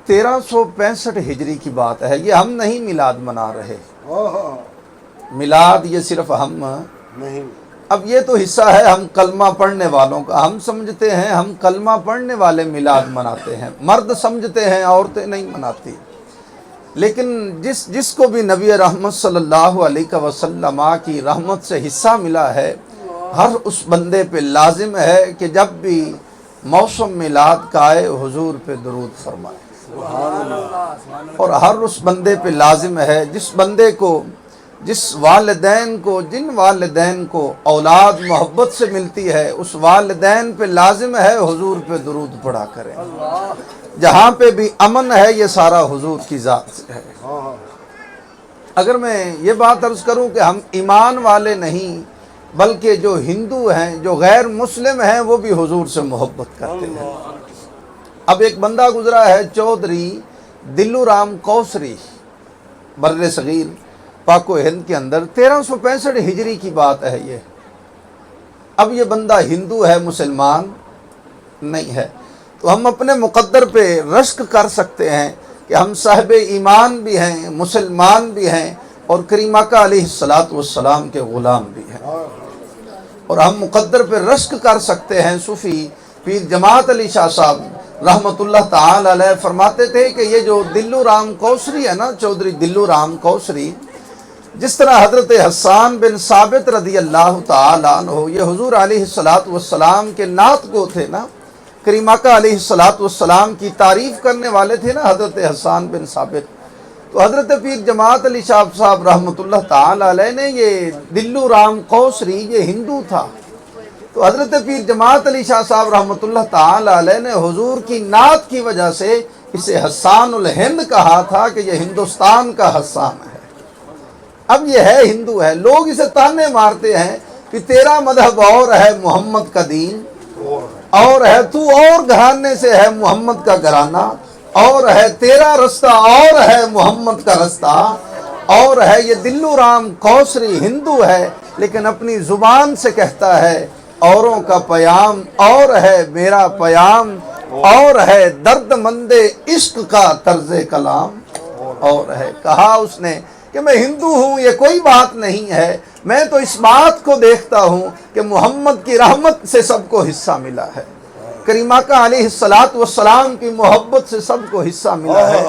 1365 ہجری کی بات ہے، یہ ہم نہیں میلاد منا رہے، میلاد یہ صرف ہم نہیں، اب یہ تو حصہ ہے ہم کلمہ پڑھنے والوں کا، ہم سمجھتے ہیں ہم کلمہ پڑھنے والے میلاد مناتے ہیں، مرد سمجھتے ہیں عورتیں نہیں مناتی، لیکن جس کو بھی نبی رحمت صلی اللہ علیہ وسلم کی رحمت سے حصہ ملا ہے، ہر اس بندے پہ لازم ہے کہ جب بھی موسم میلاد کا آئے حضور پہ درود فرمائے، اور ہر اس بندے پہ لازم ہے جس والدین کو جن والدین کو اولاد محبت سے ملتی ہے، اس والدین پہ لازم ہے حضور پہ درود پڑھا کریں، جہاں پہ بھی امن ہے یہ سارا حضور کی ذات سے ہے۔ اگر میں یہ بات عرض کروں کہ ہم ایمان والے نہیں بلکہ جو ہندو ہیں، جو غیر مسلم ہیں، وہ بھی حضور سے محبت کرتے ہیں۔ اب ایک بندہ گزرا ہے چودھری دلو رام کوسری، بر صغیر پاک و ہند کے اندر 1365 ہجری کی بات ہے یہ۔ اب یہ بندہ ہندو ہے، مسلمان نہیں ہے، تو ہم اپنے مقدر پہ رشک کر سکتے ہیں کہ ہم صاحب ایمان بھی ہیں، مسلمان بھی ہیں، اور کریم آقا علیہ السلام کے غلام بھی ہیں، اور ہم مقدر پہ رشک کر سکتے ہیں۔ صوفی پیر جماعت علی شاہ صاحب رحمت اللہ تعالی علیہ فرماتے تھے کہ یہ جو دلو رام کوسری ہے نا، چودھری دلو رام کوسری، جس طرح حضرت حسان بن ثابت رضی اللہ تعالی عنہ یہ حضور علیہ السلام کے نعت گو تھے نا، کریم آقا علیہ السلام کی تعریف کرنے والے تھے نا حضرت حسان بن ثابت، تو حضرت پیر جماعت علی شاہ صاحب رحمت اللہ تعالی علیہ نے یہ دلو رام کوسری یہ ہندو تھا، تو حضرت پیر جماعت علی شاہ صاحب رحمت اللہ تعالی علیہ نے حضور کی نعت کی وجہ سے اسے حسان الہند کہا تھا کہ یہ ہندوستان کا حسان ہے۔ اب یہ ہے ہندو ہے، لوگ اسے تانے مارتے ہیں کہ تیرا مذہب اور ہے، محمد کا دین اور ہے، تو اور گھرانے سے ہے، محمد کا گھرانہ اور ہے، تیرا رستہ اور ہے، محمد کا رستہ اور ہے۔ یہ دلو رام کوسری ہندو ہے لیکن اپنی زبان سے کہتا ہے اوروں کا پیام اور ہے، میرا پیام اور ہے، درد مند عشق کا طرز کلام اور ہے۔ کہا اس نے کہ میں ہندو ہوں یہ کوئی بات نہیں ہے، میں تو اس بات کو دیکھتا ہوں کہ محمد کی رحمت سے سب کو حصہ ملا ہے، کریم آقا علیہ السلام کی محبت سے سب کو حصہ ملا ہے۔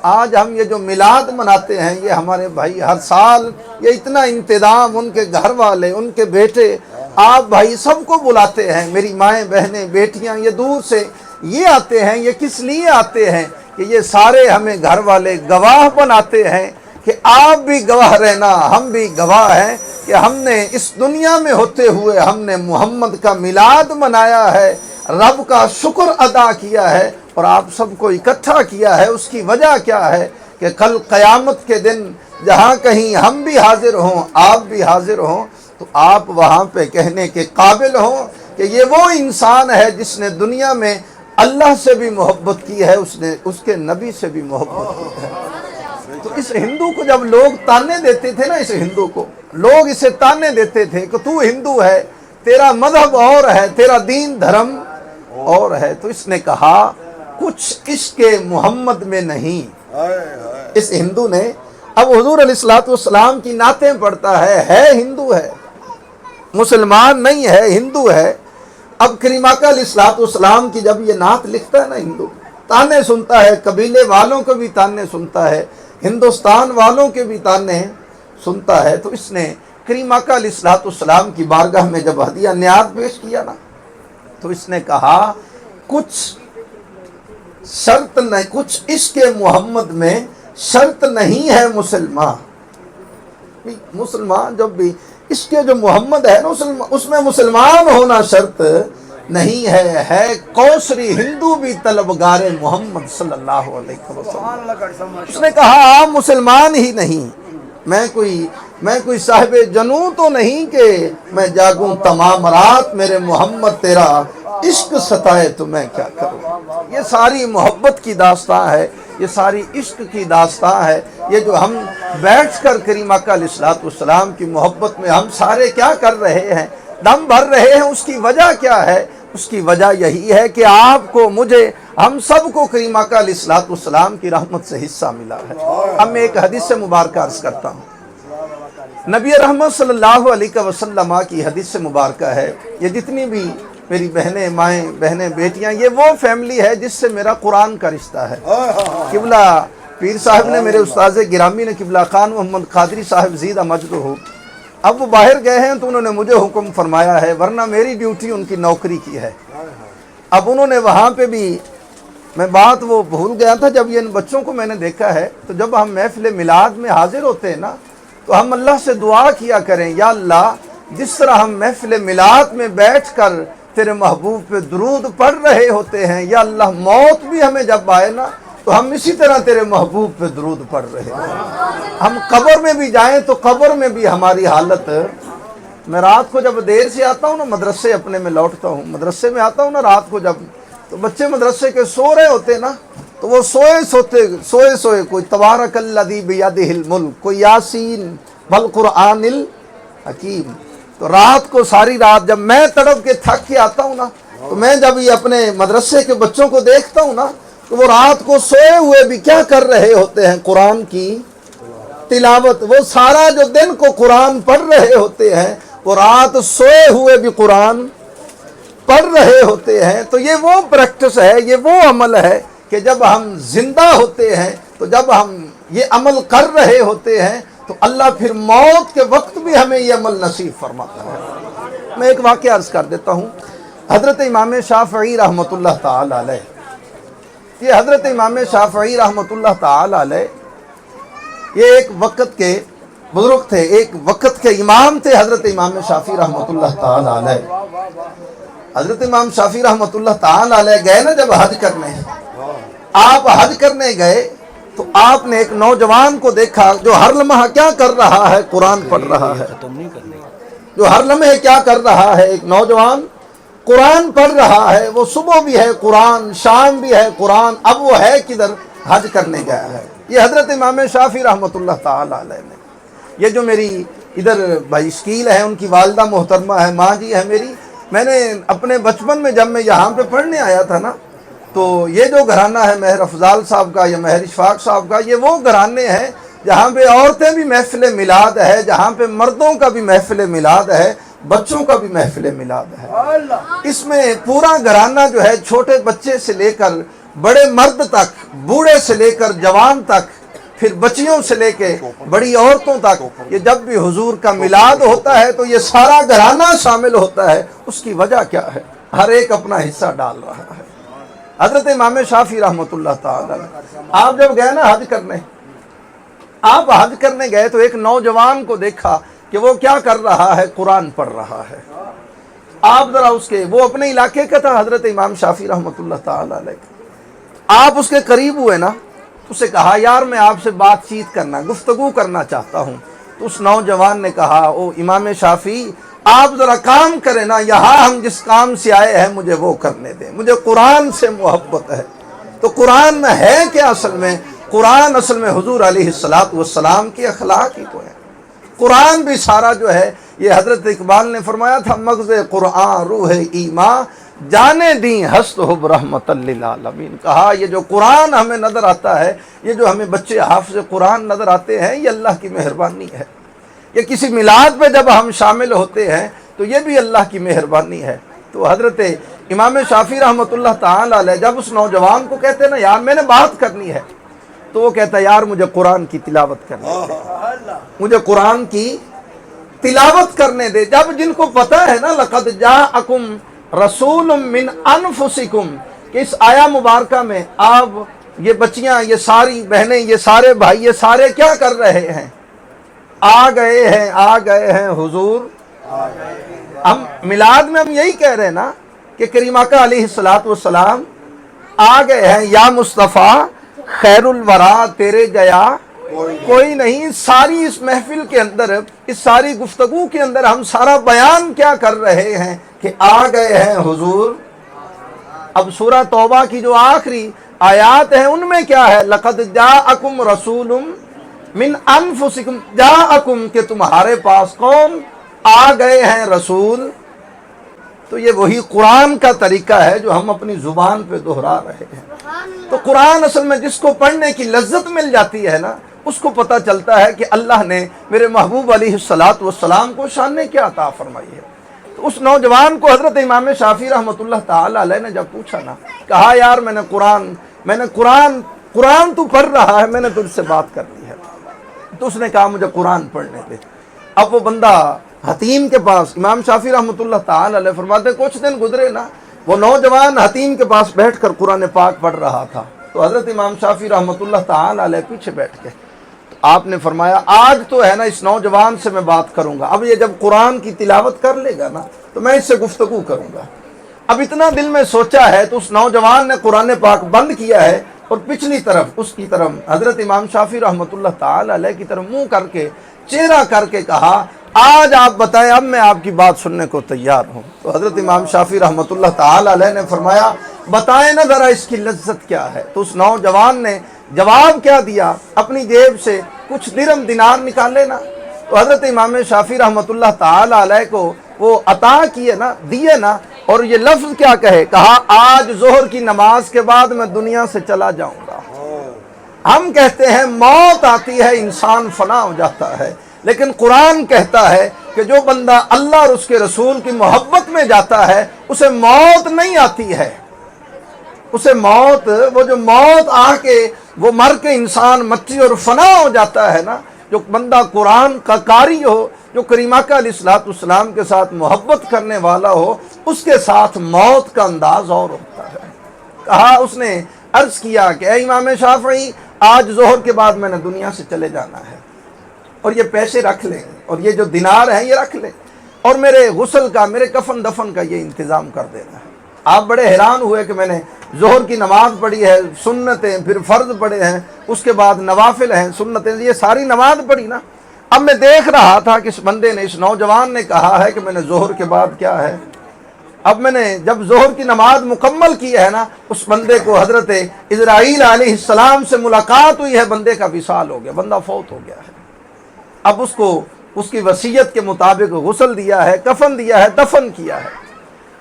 آج ہم یہ جو میلاد مناتے ہیں یہ ہمارے بھائی ہر سال یہ اتنا انتظام، ان کے گھر والے، ان کے بیٹے، آپ بھائی سب کو بلاتے ہیں، میری مائیں بہنیں بیٹیاں یہ دور سے یہ آتے ہیں، یہ کس لیے آتے ہیں کہ یہ سارے ہمیں گھر والے گواہ بناتے ہیں کہ آپ بھی گواہ رہنا، ہم بھی گواہ ہیں کہ ہم نے اس دنیا میں ہوتے ہوئے ہم نے محمد کا میلاد منایا ہے، رب کا شکر ادا کیا ہے اور آپ سب کو اکٹھا کیا ہے۔ اس کی وجہ کیا ہے کہ کل قیامت کے دن جہاں کہیں ہم بھی حاضر ہوں، آپ بھی حاضر ہوں، تو آپ وہاں پہ کہنے کے قابل ہوں کہ یہ وہ انسان ہے جس نے دنیا میں اللہ سے بھی محبت کی ہے، اس نے اس کے نبی سے بھی محبت کی ہے۔ تو اس ہندو کو جب لوگ تانے دیتے تھے نا، اس ہندو کو لوگ اسے تانے دیتے تھے کہ تو ہندو ہے، تیرا مذہب اور ہے، تیرا دین دھرم اور ہے، تو اس نے کہا کچھ عشق محمد میں نہیں۔ اس ہندو نے اب حضور علیہ السلام کی نعتیں پڑھتا ہے ہندو ہے، مسلمان نہیں ہے، ہندو ہے۔ اب کریم آقا علیہ السلام کی جب یہ نعت لکھتا ہے نا ہندو، تانے سنتا ہے، قبیلے والوں کو بھی تانے سنتا ہے، ہندوستان والوں کے بھی تانے سنتا ہے، تو اس نے کریم آقا علیہ السلام کی بارگاہ میں جب ہدیہ نیاز پیش کیا نا، تو اس نے کہا کچھ شرط نہیں، کچھ عشق محمد میں شرط نہیں ہے مسلمان جب بھی عشق جو محمد ہے نا اس میں مسلمان ہونا شرط نہیں ہے کوسری ہندو بھی طلبگار محمد صلی اللہ علیہ وسلم۔ اس نے کہا آپ مسلمان ہی نہیں، میں کوئی صاحب جنوں تو نہیں کہ میں جاگوں تمام رات، میرے محمد تیرا عشق ستائے تو میں کیا کروں۔ یہ ساری محبت کی داستان ہے، یہ ساری عشق کی داستان ہے، یہ جو ہم بیٹھ کر کریم آقا علیہ السلام کی محبت میں ہم سارے کیا کر رہے ہیں، دم بھر رہے ہیں، اس کی وجہ کیا ہے؟ اس کی وجہ یہی ہے کہ آپ کو، مجھے، ہم سب کو کریم آقا علیہ الصلوۃ والسلام کی رحمت سے حصہ ملا ہے۔ اب میں ایک حدیث مبارکہ عرض کرتا ہوں۔ نبی رحمت صلی اللہ علیہ وسلم کی حدیث مبارکہ ہے، یہ جتنی بھی میری بہنیں، مائیں، بہنیں، بیٹیاں، یہ وہ فیملی ہے جس سے میرا قرآن کا رشتہ ہے۔ قبلہ پیر صاحب نے، میرے استاذ گرامی نے، قبلہ خان محمد قادری صاحب زیدہ مجدہ ہو، اب وہ باہر گئے ہیں تو انہوں نے مجھے حکم فرمایا ہے، ورنہ میری ڈیوٹی ان کی نوکری کی ہے۔ اب انہوں نے وہاں پہ بھی، میں بات وہ بھول گیا تھا، جب یہ ان بچوں کو میں نے دیکھا ہے تو جب ہم محفل میلاد میں حاضر ہوتے ہیں نا تو ہم اللہ سے دعا کیا کریں، یا اللہ جس طرح ہم محفل میلاد میں بیٹھ کر تیرے محبوب پہ درود پڑھ رہے ہوتے ہیں، یا اللہ موت بھی ہمیں جب آئے نا تو ہم اسی طرح تیرے محبوب پہ درود پڑھ رہے ہیں۔ ہم قبر میں بھی جائیں تو قبر میں بھی ہماری حالت، میں رات کو جب دیر سے آتا ہوں نا، مدرسے اپنے میں لوٹتا ہوں، مدرسے میں آتا ہوں نا رات کو، جب تو بچے مدرسے کے سو رہے ہوتے نا تو وہ سوئے کوئی تبارک الذی بیدہ الملک، کوئی یاسین والقرآن الحکیم۔ تو رات کو، ساری رات جب میں تڑپ کے تھک کے آتا ہوں نا تو میں جب یہ اپنے مدرسے کے بچوں کو دیکھتا ہوں نا تو وہ رات کو سوئے ہوئے بھی کیا کر رہے ہوتے ہیں؟ قرآن کی تلاوت۔ وہ سارا جو دن کو قرآن پڑھ رہے ہوتے ہیں، وہ رات سوئے ہوئے بھی قرآن پڑھ رہے ہوتے ہیں۔ تو یہ وہ پریکٹس ہے، یہ وہ عمل ہے کہ جب ہم زندہ ہوتے ہیں، تو جب ہم یہ عمل کر رہے ہوتے ہیں تو اللہ پھر موت کے وقت بھی ہمیں یہ عمل نصیب فرماتا ہے۔ میں ایک واقعہ عرض کر دیتا ہوں۔ حضرت امام شافعی رحمۃ اللہ تعالی علیہ، یہ حضرت امام شافعی رحمۃ اللہ تعالی علیہ یہ ایک وقت کے بزرگ تھے، ایک وقت کے امام تھے حضرت امام شافعی رحمۃ اللہ تعالی علیہ۔ حضرت امام شافعی رحمۃ اللہ تعالی علیہ گئے نا جب حج کرنے، آپ حج کرنے گئے تو آپ نے ایک نوجوان کو دیکھا جو ہر لمحہ کیا کر رہا ہے؟ قرآن پڑھ رہا ہے۔ جو ہر لمحے کیا کر رہا ہے؟ ایک نوجوان قرآن پڑھ رہا ہے۔ وہ صبح بھی ہے قرآن، شام بھی ہے قرآن، اب وہ ہے کدھر؟ حج کرنے گیا ہے۔ یہ حضرت امام شافعی رحمۃ اللہ تعالی علیہ نے، یہ جو میری ادھر بھائی شکیل ہے، ان کی والدہ محترمہ ہے، ماں جی ہے میری، میں نے اپنے بچپن میں جب میں یہاں پہ پڑھنے آیا تھا نا تو یہ جو گھرانہ ہے مہر افضال صاحب کا یا مہر اشفاق صاحب کا، یہ وہ گھرانے ہیں جہاں پہ عورتیں بھی محفل میلاد ہے، جہاں پہ مردوں کا بھی محفل میلاد ہے، بچوں کا بھی محفل میلاد ہے۔ اس میں پورا گھرانہ جو ہے، چھوٹے بچے سے لے کر بڑے مرد تک، بوڑھے سے لے کر جوان تک، پھر بچیوں سے لے کے بڑی عورتوں تک، یہ جب بھی حضور کا میلاد ہوتا ہے تو یہ سارا گھرانہ شامل ہوتا ہے۔ اس کی وجہ کیا ہے؟ ہر ایک اپنا حصہ ڈال رہا ہے۔ حضرت امام شافعی رحمۃ اللہ تعالی، آپ جب گئے نا حج کرنے، آپ حج کرنے گئے تو ایک نوجوان کو دیکھا کہ وہ کیا کر رہا ہے؟ قرآن پڑھ رہا ہے۔ آپ ذرا اس کے، وہ اپنے علاقے کا تھا حضرت امام شافعی رحمۃ اللہ تعالی علیہ، آپ اس کے قریب ہوئے نا، اسے کہا یار میں آپ سے بات چیت کرنا، گفتگو کرنا چاہتا ہوں۔ تو اس نوجوان نے کہا او امام شافعی آپ ذرا کام کریں نا، یہاں ہم جس کام سے آئے ہیں مجھے وہ کرنے دیں، مجھے قرآن سے محبت ہے۔ تو قرآن میں ہے کیا اصل میں؟ قرآن اصل میں حضور علیہ الصلوۃ والسلام کی اخلاق ہی تو ہے۔ قرآن بھی سارا جو ہے، یہ حضرت اقبال نے فرمایا تھا، مغز قرآن روح ایمان جانے دیں ہست حب رحمت للعالمین۔ کہا یہ جو قرآن ہمیں نظر آتا ہے، یہ جو ہمیں بچے حافظ قرآن نظر آتے ہیں، یہ اللہ کی مہربانی ہے۔ یہ کسی میلاد پہ جب ہم شامل ہوتے ہیں تو یہ بھی اللہ کی مہربانی ہے۔ تو حضرت امام شافعی رحمۃ اللہ تعالی علیہ جب اس نوجوان کو کہتے ہیں نا یار میں نے بات کرنی ہے، تو وہ کہتا ہے یار مجھے قرآن کی تلاوت کرنے دے، مجھے قرآن کی تلاوت کرنے دے۔ جب جن کو پتہ ہے نا لقد جاءکم رسول من انفسکم، کہ اس آیا مبارکہ میں آپ، یہ بچیاں، یہ ساری بہنیں، یہ سارے بھائی، یہ سارے کیا کر رہے ہیں؟ آ گئے ہیں حضور۔ ہم میلاد میں ہم یہی کہہ رہے ہیں نا کہ کریم آقا علیہ الصلوۃ والسلام آ گئے ہیں، یا مصطفیٰ خیر الورا تیرے جیا کوئی نہیں۔ ساری اس محفل کے اندر، اس ساری گفتگو کے اندر ہم سارا بیان کیا کر رہے ہیں کہ آ گئے ہیں حضور۔ اب سورہ توبہ کی جو آخری آیات ہیں ان میں کیا ہے؟ لقد جاءکم رسول من انفسکم، جاءکم کہ تمہارے پاس کون؟ آ گئے ہیں رسول، تو یہ وہی قرآن کا طریقہ ہے جو ہم اپنی زبان پہ دہرا رہے ہیں۔ تو قرآن اصل میں جس کو پڑھنے کی لذت مل جاتی ہے نا، اس کو پتہ چلتا ہے کہ اللہ نے میرے محبوب علیہ السلام کو شان کیا عطا فرمائی ہے۔ تو اس نوجوان کو حضرت امام شافعی رحمۃ اللہ تعالی علیہ نے جب پوچھا نا، کہا یار میں نے قرآن تو پڑھ رہا ہے، میں نے تجھ سے بات کر لی ہے۔ تو اس نے کہا مجھے قرآن پڑھنے دے۔ اب وہ بندہ حتیم کے پاس، امام شافعی رحمۃ اللہ تعالی علیہ فرماتے کچھ دن گزرے نا، وہ نوجوان حتیم کے پاس بیٹھ کر قرآن پاک پڑھ رہا تھا۔ تو حضرت امام شافعی رحمۃ اللہ تعالی علیہ پیچھے بیٹھ کے آپ نے فرمایا آج تو ہے نا اس نوجوان سے میں بات کروں گا، اب یہ جب قرآن کی تلاوت کر لے گا نا تو میں اس سے گفتگو کروں گا۔ اب اتنا دل میں سوچا ہے تو اس نوجوان نے قرآن پاک بند کیا ہے اور پچھلی طرف اس کی طرف حضرت امام شافعی رحمۃ اللہ تعالی علیہ کی طرف منہ کر کے چہرہ کر کے کہا آج آپ بتائیں، اب میں آپ کی بات سننے کو تیار ہوں۔ تو حضرت امام شافعی رحمۃ اللہ تعالی علیہ نے فرمایا بتائیں نا ذرا اس کی لذت کیا ہے۔ تو اس نوجوان نے جواب کیا دیا، اپنی جیب سے کچھ درم دینار نکالے نا۔ تو حضرت امام شافعی رحمۃ اللہ تعالی علیہ کو وہ عطا کیے نا، دیے نا، اور یہ لفظ کیا کہا آج ظہر کی نماز کے بعد میں دنیا سے چلا جاؤں گا۔ ہم کہتے ہیں موت آتی ہے انسان فنا ہو جاتا ہے، لیکن قرآن کہتا ہے کہ جو بندہ اللہ اور اس کے رسول کی محبت میں جاتا ہے اسے موت نہیں آتی ہے۔ اسے موت، وہ جو موت آ کے وہ مر کے انسان مٹی اور فنا ہو جاتا ہے نا، جو بندہ قرآن کا قاری ہو، جو کریم آقا علیہ السلام کے ساتھ محبت کرنے والا ہو، اس کے ساتھ موت کا انداز اور ہوتا ہے۔ کہا اس نے عرض کیا کہ اے امام شافعی آج ظہر کے بعد میں نے دنیا سے چلے جانا ہے، اور یہ پیسے رکھ لیں اور یہ جو دینار ہیں یہ رکھ لیں، اور میرے غسل کا، میرے کفن دفن کا یہ انتظام کر دینا ہے۔ آپ بڑے حیران ہوئے کہ میں نے ظہر کی نماز پڑھی ہے، سنتیں، پھر فرض پڑھے ہیں، اس کے بعد نوافل ہیں، سنتیں، یہ ساری نماز پڑھی نا۔ اب میں دیکھ رہا تھا کہ اس بندے نے، اس نوجوان نے کہا ہے کہ میں نے ظہر کے بعد کیا ہے۔ اب میں نے جب ظہر کی نماز مکمل کی ہے نا، اس بندے کو حضرت اسرائیل علیہ السلام سے ملاقات ہوئی ہے، بندے کا وصال ہو گیا، بندہ فوت ہو گیا ہے۔ اب اس کو اس کی وصیت کے مطابق غسل دیا ہے، کفن دیا ہے، دفن کیا ہے۔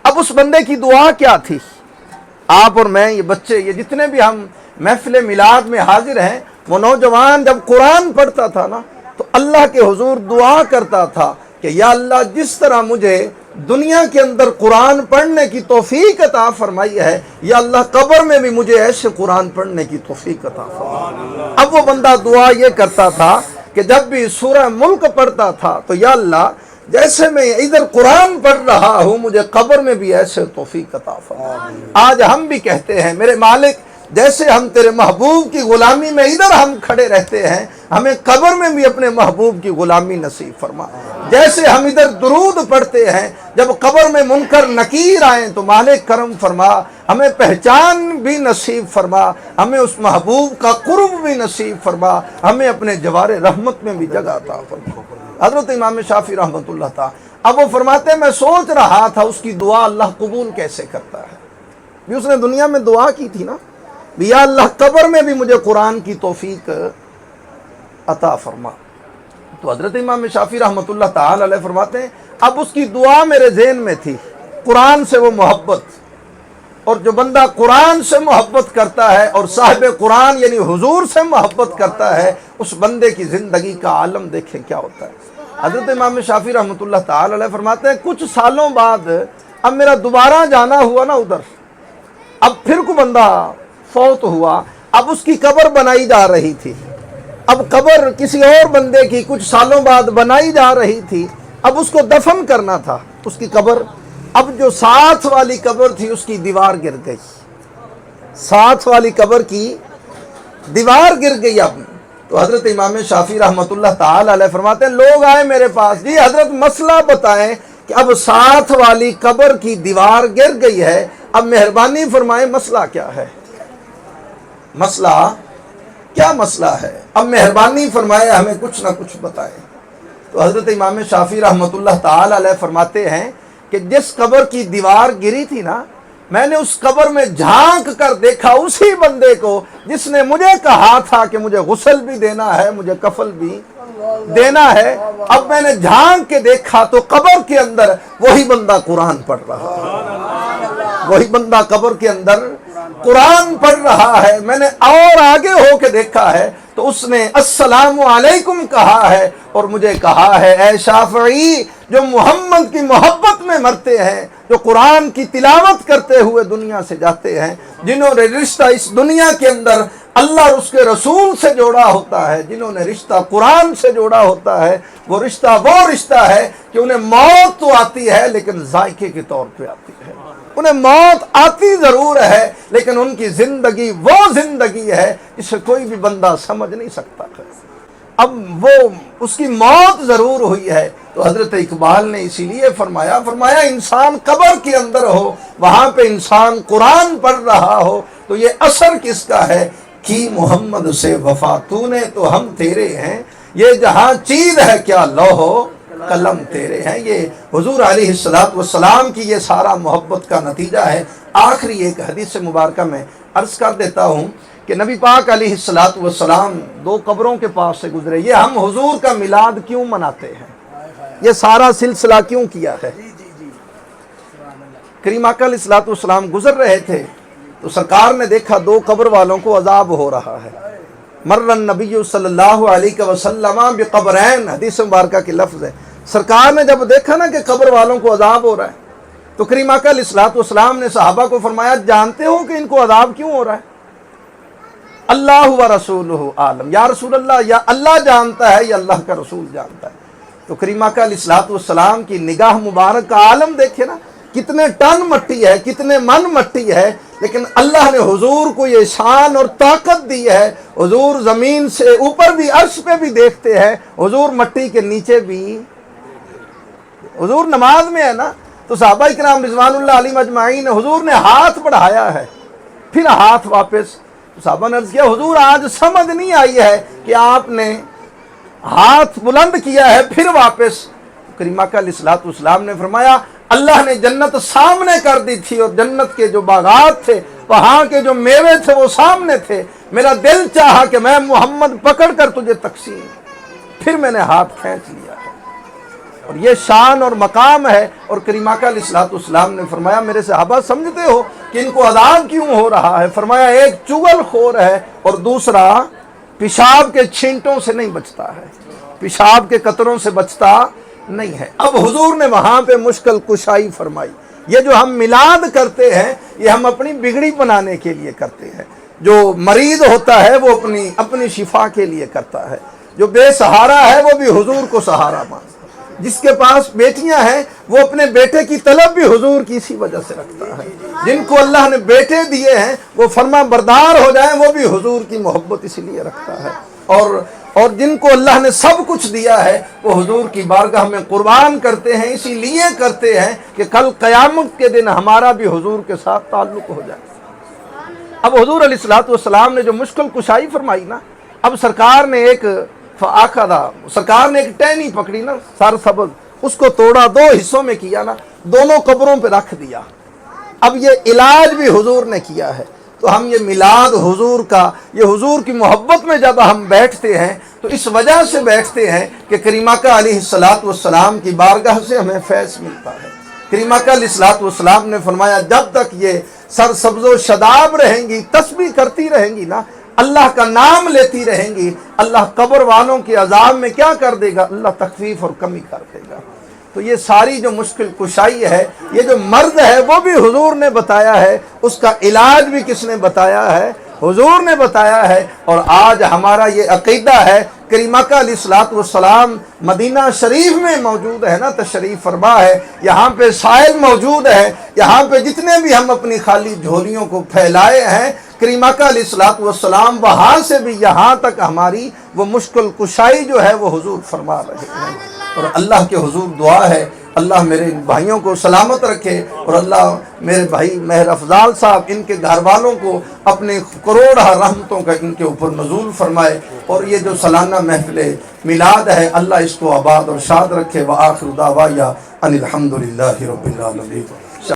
اب اس بندے کی دعا کیا تھی؟ آپ اور میں، یہ بچے، یہ جتنے بھی ہم محفل میلاد میں حاضر ہیں، وہ نوجوان جب قرآن پڑھتا تھا نا تو اللہ کے حضور دعا کرتا تھا کہ یا اللہ جس طرح مجھے دنیا کے اندر قرآن پڑھنے کی توفیق عطا فرمائی ہے، یا اللہ قبر میں بھی مجھے ایسے قرآن پڑھنے کی توفیق عطا فرمائی۔ اب وہ بندہ دعا یہ کرتا تھا کہ جب بھی سورہ ملک پڑھتا تھا تو یا اللہ جیسے میں ادھر قرآن پڑھ رہا ہوں مجھے قبر میں بھی ایسے توفیق عطا فرما۔ آج ہم بھی کہتے ہیں میرے مالک جیسے ہم تیرے محبوب کی غلامی میں ادھر ہم کھڑے رہتے ہیں، ہمیں قبر میں بھی اپنے محبوب کی غلامی نصیب فرما۔ جیسے ہم ادھر درود پڑھتے ہیں، جب قبر میں منکر نکیر آئیں تو مالک کرم فرما، ہمیں پہچان بھی نصیب فرما، ہمیں اس محبوب کا قرب بھی نصیب فرما، ہمیں اپنے جوار رحمت میں بھی جگہ عطا فرما۔ حضرت امام شافعی رحمۃ اللہ تعالی اب وہ فرماتے ہیں میں سوچ رہا تھا اس کی دعا اللہ قبول کیسے کرتا ہے۔ بھی اس نے دنیا میں دعا کی تھی نا، یا اللہ قبر میں بھی مجھے قرآن کی توفیق عطا فرما۔ تو حضرت امام شافعی رحمۃ اللہ تعالی علیہ فرماتے ہیں اب اس کی دعا میرے ذہن میں تھی، قرآن سے وہ محبت، اور جو بندہ قرآن سے محبت کرتا ہے اور صاحب قرآن یعنی حضور سے محبت کرتا ہے، اس بندے کی زندگی کا عالم دیکھیں کیا ہوتا ہے۔ حضرت امام شافعی رحمۃ اللہ تعالی علیہ فرماتے ہیں کچھ سالوں بعد اب میرا دوبارہ جانا ہوا نا ادھر، اب پھر کو بندہ فوت ہوا، اب اس کی قبر بنائی جا رہی تھی، اب قبر کسی اور بندے کی کچھ سالوں بعد بنائی جا رہی تھی، اب اس کو دفن کرنا تھا اس کی قبر۔ اب جو ساتھ والی قبر تھی اس کی دیوار گر گئی، ساتھ والی قبر کی دیوار گر گئی۔ اب تو حضرت امام شافعی رحمۃ اللہ تعالی علیہ فرماتے ہیں لوگ آئے میرے پاس، جی حضرت مسئلہ بتائیں کہ اب ساتھ والی قبر کی دیوار گر گئی ہے، اب مہربانی فرمائیں مسئلہ کیا ہے، مسئلہ کیا مسئلہ ہے، اب مہربانی فرمائے ہمیں کچھ نہ کچھ بتائیں۔ تو حضرت امام شافعی رحمۃ اللہ تعالی علیہ فرماتے ہیں کہ جس قبر کی دیوار گری تھی نا، میں نے اس قبر میں جھانک کر دیکھا اسی بندے کو جس نے مجھے کہا تھا کہ مجھے غسل بھی دینا ہے، مجھے کفن بھی دینا ہے۔ اب میں نے جھانک کے دیکھا تو قبر کے اندر وہی بندہ قرآن پڑھ رہا ہے، وہی بندہ قبر کے اندر قرآن پڑھ رہا ہے۔ میں نے اور آگے ہو کے دیکھا ہے تو اس نے السلام علیکم کہا ہے اور مجھے کہا ہے اے شافعی، جو محمد کی محبت میں مرتے ہیں، جو قرآن کی تلاوت کرتے ہوئے دنیا سے جاتے ہیں، جنہوں نے رشتہ اس دنیا کے اندر اللہ اور اس کے رسول سے جوڑا ہوتا ہے، جنہوں نے رشتہ قرآن سے جوڑا ہوتا ہے، وہ رشتہ ہے کہ انہیں موت تو آتی ہے لیکن ذائقے کے طور پہ آتی ہے۔ انہیں موت آتی ضرور ہے لیکن ان کی زندگی وہ زندگی ہے جسے کوئی بھی بندہ سمجھ نہیں سکتا ہے۔ اب وہ اس کی موت ضرور ہوئی ہے تو حضرت اقبال نے اسی لیے فرمایا انسان قبر کے اندر ہو، وہاں پہ انسان قرآن پڑھ رہا ہو تو یہ اثر کس کا ہے؟ کی محمد سے وفا تو نے تو ہم تیرے ہیں، یہ جہاں چیز ہے کیا لوح و قلم تیرے ہیں۔ یہ حضور علیہ السلام کی یہ سارا محبت کا نتیجہ ہے۔ آخری ایک حدیث مبارکہ میں عرض کر دیتا ہوں کہ نبی پاک علیہ السلام دو قبروں کے پاس سے گزرے۔ یہ ہم حضور کا میلاد کیوں مناتے ہیں؟ یہ سارا سلسلہ کیوں کیا ہے؟ کریم آقا علیہ السلام گزر رہے تھے تو سرکار نے دیکھا دو قبر والوں کو عذاب ہو رہا ہے۔ مر النبی صلی اللہ علیہ وسلم بقبرین، حدیث مبارکہ کے لفظ ہے۔ سرکار نے جب دیکھا نا کہ قبر والوں کو عذاب ہو رہا ہے تو کریم آقا علیہ السلام نے صحابہ کو فرمایا جانتے ہو کہ ان کو عذاب کیوں ہو رہا ہے؟ اللہ و رسولہ عالم، یا رسول اللہ، یا اللہ جانتا ہے یا اللہ کا رسول جانتا ہے۔ تو کریم آقا علیہ السلام کی نگاہ مبارک کا عالم دیکھے نا، کتنے ٹن مٹی ہے، کتنے من مٹی ہے، لیکن اللہ نے حضور کو یہ شان اور طاقت دی ہے۔ حضور زمین سے اوپر بھی، عرش پہ بھی دیکھتے ہیں، حضور مٹی کے نیچے بھی۔ حضور نماز میں ہے نا تو صحابہ کرام رضوان اللہ علیہم اجمعین، حضور نے ہاتھ بڑھایا ہے پھر ہاتھ واپس۔ صحابہ نے عرض کیا حضور آج سمجھ نہیں آئی ہے کہ آپ نے ہاتھ بلند کیا ہے پھر واپس۔ کریم آقا علیہ السلام نے فرمایا اللہ نے جنت سامنے کر دی تھی اور جنت کے جو باغات تھے، وہاں کے جو میوے تھے وہ سامنے تھے، میرا دل چاہا کہ میں محمد پکڑ کر تجھے تقسیم، پھر میں نے ہاتھ کھینچ لیا ہے۔ اور یہ شان اور مقام ہے۔ اور کریم آقا علیہ السلام نے فرمایا میرے صحابہ سمجھتے ہو کہ ان کو عذاب کیوں ہو رہا ہے؟ فرمایا ایک چغل خور ہے اور دوسرا پیشاب کے چھینٹوں سے نہیں بچتا ہے، پیشاب کے قطروں سے بچتا نہیں ہے۔ اب حضور نے وہاں پہ مشکل کشائی فرمائی۔ یہ جو ہم میلاد کرتے ہیں یہ ہم اپنی بگڑی بنانے کے لیے کرتے ہیں۔ جو مریض ہوتا ہے وہ اپنی شفا کے لیے کرتا ہے، جو بے سہارا ہے وہ بھی حضور کو سہارا مانتا ہے، جس کے پاس بیٹیاں ہیں وہ اپنے بیٹے کی طلب بھی حضور کی اسی وجہ سے رکھتا ہے، جن کو اللہ نے بیٹے دیے ہیں وہ فرما بردار ہو جائیں وہ بھی حضور کی محبت اسی لیے رکھتا ہے، اور جن کو اللہ نے سب کچھ دیا ہے وہ حضور کی بارگاہ میں قربان کرتے ہیں، اسی لیے کرتے ہیں کہ کل قیامت کے دن ہمارا بھی حضور کے ساتھ تعلق ہو جائے۔ اب حضور علیہ السلام نے جو مشکل کشائی فرمائی نا، اب سرکار نے ایک ٹہنی پکڑی نا سر سبز، اس کو توڑا، دو حصوں میں کیا نا، دونوں قبروں پہ رکھ دیا۔ اب یہ علاج بھی حضور نے کیا ہے۔ تو ہم یہ میلاد حضور کا، یہ حضور کی محبت میں جب ہم بیٹھتے ہیں تو اس وجہ سے بیٹھتے ہیں کہ کریم آقا علیہ السلام کی بارگاہ سے ہمیں فیض ملتا ہے۔ کریم آقا علیہ السلام نے فرمایا جب تک یہ سر سبز و شاداب رہیں گی، تسبیح کرتی رہیں گی نا، اللہ کا نام لیتی رہیں گی، اللہ قبر والوں کے عذاب میں کیا کر دے گا؟ اللہ تخفیف اور کمی کر دے گا۔ تو یہ ساری جو مشکل کشائی ہے، یہ جو مرض ہے وہ بھی حضور نے بتایا ہے، اس کا علاج بھی کس نے بتایا ہے؟ حضور نے بتایا ہے۔ اور آج ہمارا یہ عقیدہ ہے، کریم آقا علیہ السلام مدینہ شریف میں موجود ہے نا، تشریف فرما ہے، یہاں پہ سائل موجود ہے، یہاں پہ جتنے بھی ہم اپنی خالی جھولیوں کو پھیلائے ہیں، کریم آقا علیہ السلام وہاں سے بھی یہاں تک ہماری وہ مشکل کشائی جو ہے وہ حضور فرما رہے ہیں۔ اور اللہ کے حضور دعا ہے اللہ میرے بھائیوں کو سلامت رکھے، اور اللہ میرے بھائی مہر افضال صاحب ان کے گھر والوں کو اپنے کروڑہ رحمتوں کا ان کے اوپر نزول فرمائے، اور یہ جو سالانہ محفل میلاد ہے اللہ اس کو آباد اور شاد رکھے۔ وآخر دعوانا ان الحمدللہ رب العالمین۔